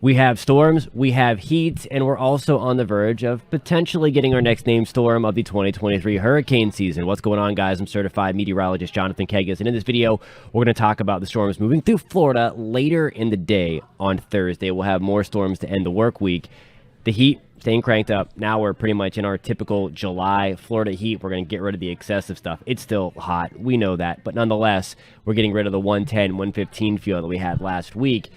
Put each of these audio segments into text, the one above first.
We have storms, we have heat, and we're also on the verge of potentially getting our next named storm of the 2023 hurricane season. What's going on, guys? I'm certified meteorologist Jonathan Kegas, and in this video, we're going to talk about the storms moving through Florida later in the day on Thursday. We'll have more storms to end the work week. The heat staying cranked up. Now we're pretty much in our typical July Florida heat. We're going to get rid of the excessive stuff. It's still hot. We know that. But nonetheless, we're getting rid of the 110, 115 feel that we had last week.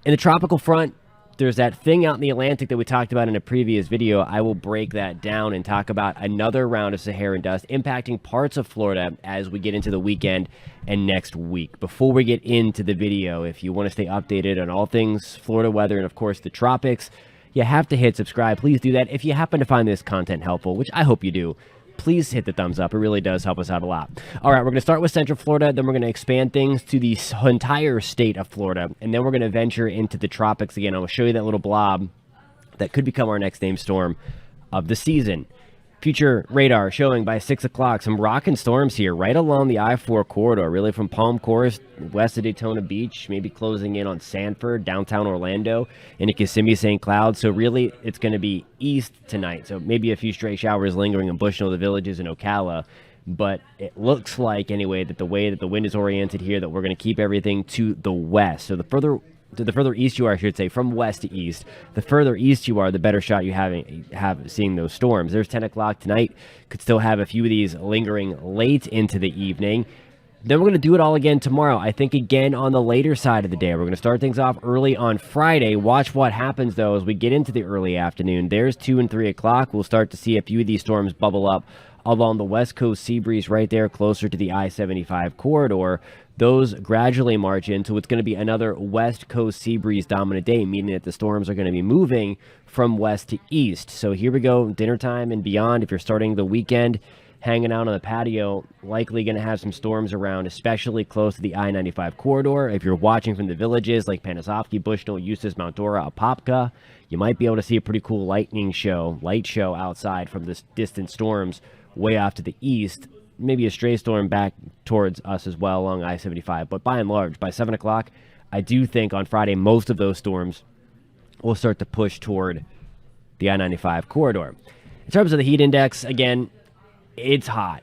In the tropical front, there's that thing out in the Atlantic that we talked about in a previous video. I will break that down and talk about another round of Saharan dust impacting parts of Florida as we get into the weekend and next week. Before we get into the video, if you want to stay updated on all things Florida weather and, of course, the tropics, you have to hit subscribe. Please do that. If you happen to find this content helpful, which I hope you do, please hit the thumbs up. It really does help us out a lot. All right, we're going to start with Central Florida, then we're going to expand things to the entire state of Florida, and then we're going to venture into the tropics again. I'll show you that little blob that could become our next named storm of the season. Future radar showing by 6 o'clock some rocking storms here right along the I-4 corridor, really from Palm Coast west of Daytona Beach, maybe closing in on Sanford, downtown Orlando, into Kissimmee, St. Cloud. So really, it's going to be east tonight. So maybe a few stray showers lingering in Bushnell, the Villages, and Ocala. But it looks like, anyway, that the way that the wind is oriented here, that we're going to keep everything to the west. So the further east you are, I should say, from west to east, the further east you are, the better shot you have seeing those storms. There's 10 o'clock tonight. Could still have a few of these lingering late into the evening. Then we're going to do it all again tomorrow. I think again on the later side of the day. We're going to start things off early on Friday. Watch what happens, though, as we get into the early afternoon. There's 2 and 3 o'clock. We'll start to see a few of these storms bubble up along the west coast sea breeze right there closer to the I-75 corridor. Those gradually march into what's going to be another west coast sea breeze dominant day, meaning that the storms are going to be moving from west to east. So here we go, dinner time and beyond. If you're starting the weekend hanging out on the patio, likely going to have some storms around, especially close to the I-95 corridor. If you're watching from the villages like Panosofsky, Bushnell, Eustis, Mount Dora, Apopka, you might be able to see a pretty cool light show outside from this distant storms way off to the east. Maybe a stray storm back towards us as well along I-75. But by and large, by 7 o'clock, I do think on Friday most of those storms will start to push toward the I-95 corridor. In terms of the heat index, again, it's hot.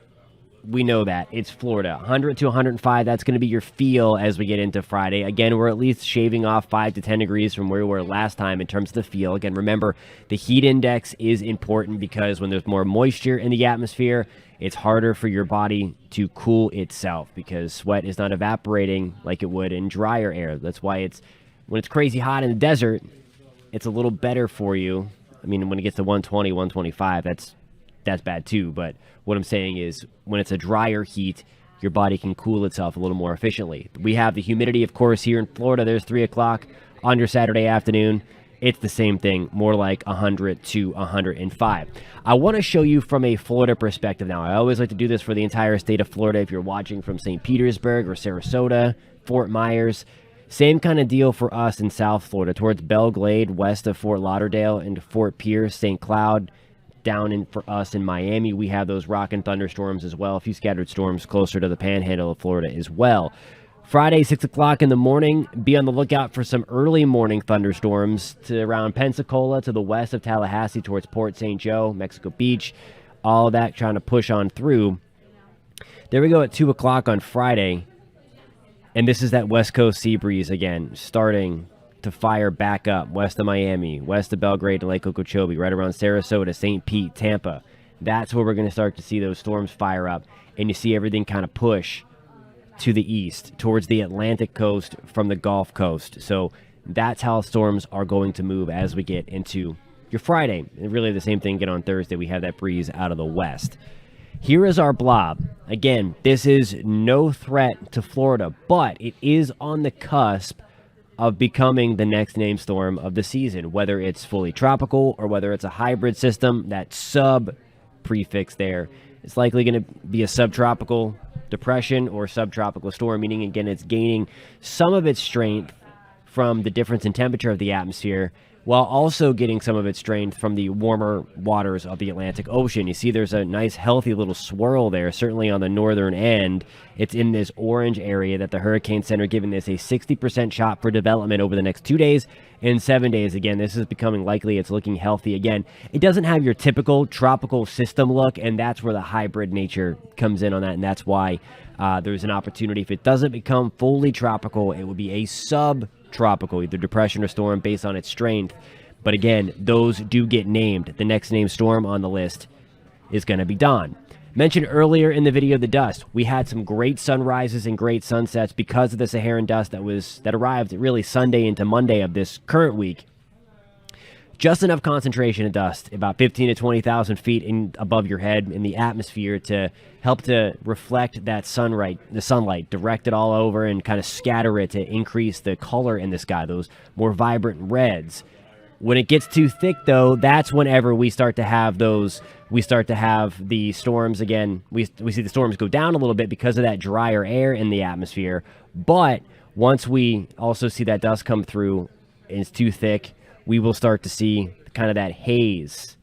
We know that. It's Florida. 100 to 105, that's going to be your feel as we get into Friday. Again, we're at least shaving off 5 to 10 degrees from where we were last time in terms of the feel. Again, remember, the heat index is important because when there's more moisture in the atmosphere, it's harder for your body to cool itself because sweat is not evaporating like it would in drier air. That's why when it's crazy hot in the desert, it's a little better for you. I mean, when it gets to 120, 125, that's bad too. But what I'm saying is when it's a drier heat, your body can cool itself a little more efficiently. We have the humidity, of course, here in Florida. There's 3 o'clock on your Saturday afternoon. It's the same thing, more like 100 to 105. I want to show you from a Florida perspective now. I always like to do this for the entire state of Florida. If you're watching from St. Petersburg or Sarasota, Fort Myers, same kind of deal for us in South Florida, towards Belle Glade, west of Fort Lauderdale, and Fort Pierce, St. Cloud. Down in for us in Miami, we have those rock and thunderstorms as well. A few scattered storms closer to the panhandle of Florida as well. Friday, 6 o'clock in the morning, be on the lookout for some early morning thunderstorms to around Pensacola to the west of Tallahassee towards Port St. Joe, Mexico Beach. All that trying to push on through. There we go at 2 o'clock on Friday. And this is that west coast sea breeze again, starting to fire back up west of Miami, west of Belgrade and Lake Okeechobee, right around Sarasota, St. Pete, Tampa. That's where we're going to start to see those storms fire up, and you see everything kind of push to the east, towards the Atlantic coast from the Gulf Coast. So that's how storms are going to move as we get into your Friday. And really the same thing again on Thursday. We have that breeze out of the west. Here is our blob. Again, this is no threat to Florida, but it is on the cusp of becoming the next named storm of the season, whether it's fully tropical or whether it's a hybrid system. That sub prefix there, it's likely going to be a subtropical depression or subtropical storm, meaning again it's gaining some of its strength from the difference in temperature of the atmosphere, while also getting some of its strength from the warmer waters of the Atlantic Ocean. You see there's a nice healthy little swirl there, certainly on the northern end. It's in this orange area that the Hurricane Center giving this a 60% shot for development over the next 2 days and 7 days. Again, this is becoming likely. It's looking healthy again. It doesn't have your typical tropical system look, and that's where the hybrid nature comes in on that, and that's why there's an opportunity. If it doesn't become fully tropical, it would be a subtropical, either depression or storm, based on its strength. But again, those do get named. The next named storm on the list is going to be Don. Mentioned earlier in the video, the dust. We had some great sunrises and great sunsets because of the Saharan dust that arrived really Sunday into Monday of this current week. Just enough concentration of dust, about 15 to 20,000 feet above your head in the atmosphere, to help to reflect that the sunlight, direct it all over and kind of scatter it to increase the color in the sky, those more vibrant reds. When it gets too thick, though, that's whenever we start to have the storms again. We see the storms go down a little bit because of that drier air in the atmosphere. But once we also see that dust come through and it's too thick, we will start to see kind of that haze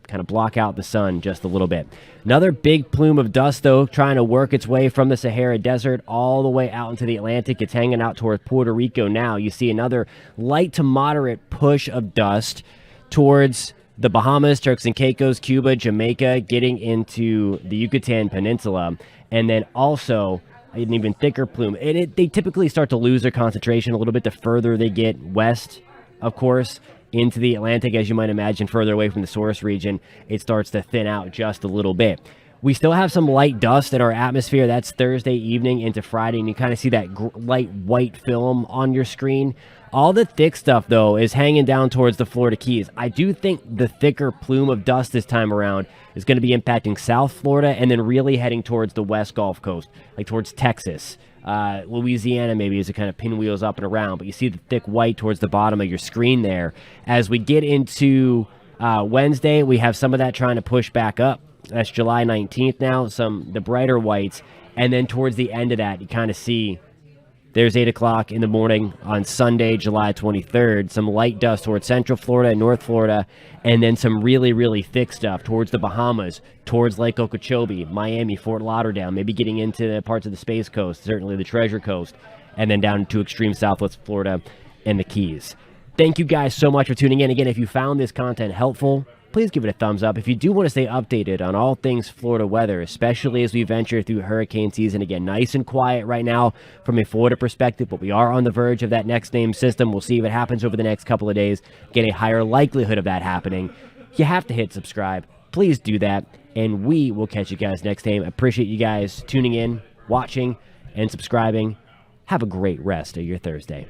kind of block out the sun just a little bit. Another big plume of dust, though, trying to work its way from the Sahara Desert all the way out into the Atlantic. It's hanging out towards Puerto Rico now. You see another light to moderate push of dust towards the Bahamas, Turks and Caicos, Cuba, Jamaica, getting into the Yucatan Peninsula. And then also an even thicker plume. They typically start to lose their concentration a little bit the further they get west, of course, into the Atlantic. As you might imagine, further away from the source region, it starts to thin out just a little bit. We still have some light dust in our atmosphere. That's Thursday evening into Friday, and you kind of see that light white film on your screen. All the thick stuff, though, is hanging down towards the Florida Keys. I do think the thicker plume of dust this time around is going to be impacting South Florida and then really heading towards the West Gulf Coast, like towards Texas. Louisiana maybe as it kind of pinwheels up and around, but you see the thick white towards the bottom of your screen there. As we get into Wednesday, we have some of that trying to push back up. That's July 19th now, the brighter whites, and then towards the end of that, you kind of see there's 8 o'clock in the morning on Sunday, July 23rd, some light dust towards Central Florida and North Florida, and then some really, really thick stuff towards the Bahamas, towards Lake Okeechobee, Miami, Fort Lauderdale, maybe getting into parts of the Space Coast, certainly the Treasure Coast, and then down to extreme Southwest Florida and the Keys. Thank you guys so much for tuning in. Again, if you found this content helpful, please give it a thumbs up. If you do want to stay updated on all things Florida weather, especially as we venture through hurricane season, again, nice and quiet right now from a Florida perspective, but we are on the verge of that next named system. We'll see if it happens over the next couple of days, get a higher likelihood of that happening. You have to hit subscribe. Please do that, and we will catch you guys next time. Appreciate you guys tuning in, watching, and subscribing. Have a great rest of your Thursday.